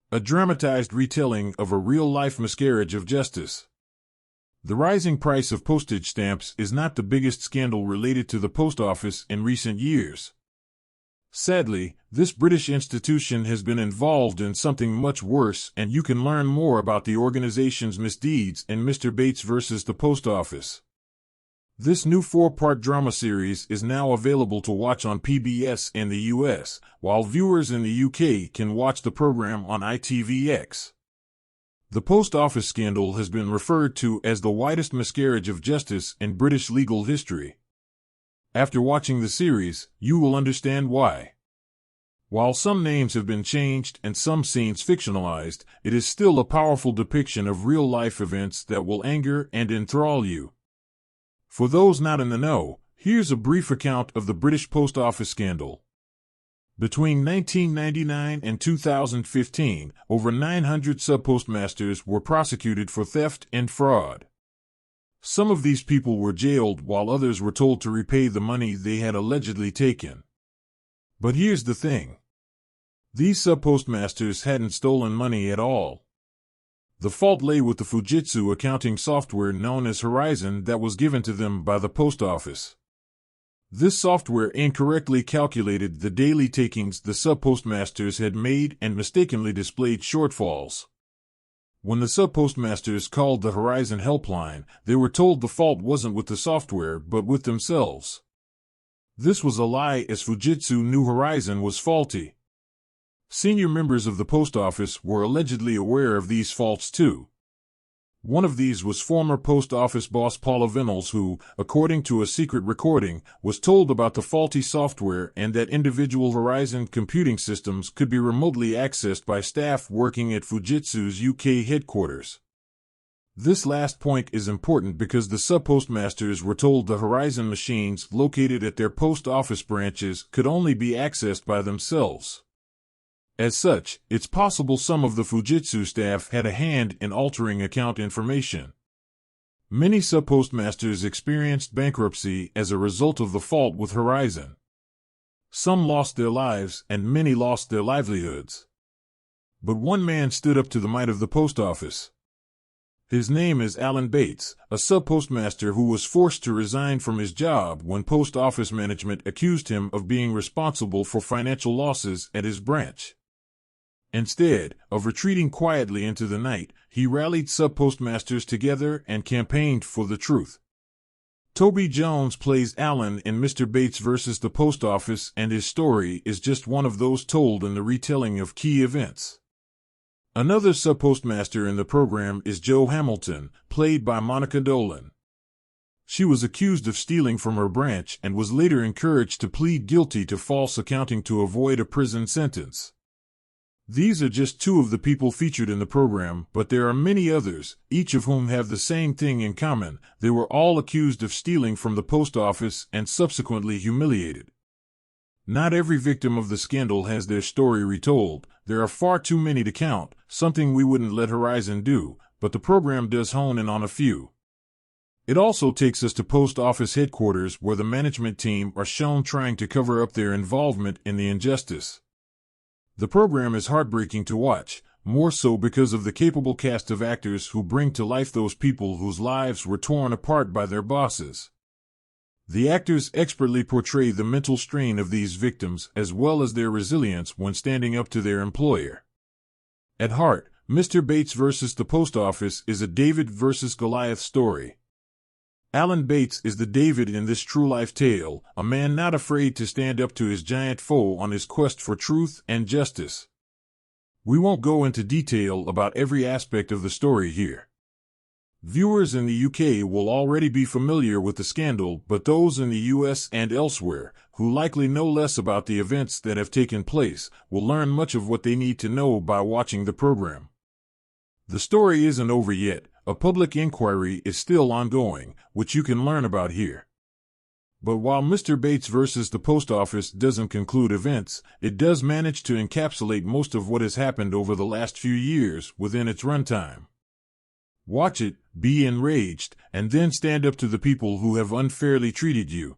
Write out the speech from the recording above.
a dramatized retelling of a real-life miscarriage of justice. The rising price of postage stamps is not the biggest scandal related to the post office in recent years. Sadly, this British institution has been involved in something much worse, and you can learn more about the organization's misdeeds in Mr. Bates vs. the Post Office. This new 4-part drama series is now available to watch on PBS in the US, while viewers in the UK can watch the program on ITVX. The post office scandal has been referred to as the widest miscarriage of justice in British legal history. After watching the series, you will understand why. While some names have been changed and some scenes fictionalized, it is still a powerful depiction of real-life events that will anger and enthrall you. For those not in the know, here's a brief account of the British post office scandal. Between 1999 and 2015, over 900 sub-postmasters were prosecuted for theft and fraud. Some of these people were jailed while others were told to repay the money they had allegedly taken. But here's the thing. These sub-postmasters hadn't stolen money at all. The fault lay with the Fujitsu accounting software known as Horizon that was given to them by the post office. This software incorrectly calculated the daily takings the sub-postmasters had made and mistakenly displayed shortfalls. When the sub-postmasters called the Horizon helpline, they were told the fault wasn't with the software but with themselves. This was a lie, as Fujitsu knew Horizon was faulty. Senior members of the post office were allegedly aware of these faults too. One of these was former post office boss Paula Vinyls, who, according to a secret recording, was told about the faulty software and that individual Horizon computing systems could be remotely accessed by staff working at Fujitsu's UK headquarters. This last point is important because the sub-postmasters were told the Horizon machines located at their post office branches could only be accessed by themselves. As such, it's possible some of the Fujitsu staff had a hand in altering account information. Many sub-postmasters experienced bankruptcy as a result of the fault with Horizon. Some lost their lives and many lost their livelihoods. But one man stood up to the might of the post office. His name is Alan Bates, a sub-postmaster who was forced to resign from his job when post office management accused him of being responsible for financial losses at his branch. Instead of retreating quietly into the night, he rallied sub-postmasters together and campaigned for the truth. Toby Jones plays Alan in Mr. Bates vs. the Post Office, and his story is just one of those told in the retelling of key events. Another sub-postmaster in the program is Jo Hamilton, played by Monica Dolan. She was accused of stealing from her branch and was later encouraged to plead guilty to false accounting to avoid a prison sentence. These are just two of the people featured in the program, but there are many others, each of whom have the same thing in common: they were all accused of stealing from the post office and subsequently humiliated. Not every victim of the scandal has their story retold. There are far too many to count, something we wouldn't let Horizon do, but the program does hone in on a few. It also takes us to post office headquarters, where the management team are shown trying to cover up their involvement in the injustice. The program is heartbreaking to watch, more so because of the capable cast of actors who bring to life those people whose lives were torn apart by their bosses. The actors expertly portray the mental strain of these victims as well as their resilience when standing up to their employer. At heart, Mr. Bates vs. the Post Office is a David vs. Goliath story. Alan Bates is the David in this true-life tale, a man not afraid to stand up to his giant foe on his quest for truth and justice. We won't go into detail about every aspect of the story here. Viewers in the UK will already be familiar with the scandal, but those in the US and elsewhere, who likely know less about the events that have taken place, will learn much of what they need to know by watching the program. The story isn't over yet. A public inquiry is still ongoing, which you can learn about here. But while Mr. Bates vs. the Post Office doesn't conclude events, it does manage to encapsulate most of what has happened over the last few years within its runtime. Watch it, be enraged, and then stand up to the people who have unfairly treated you.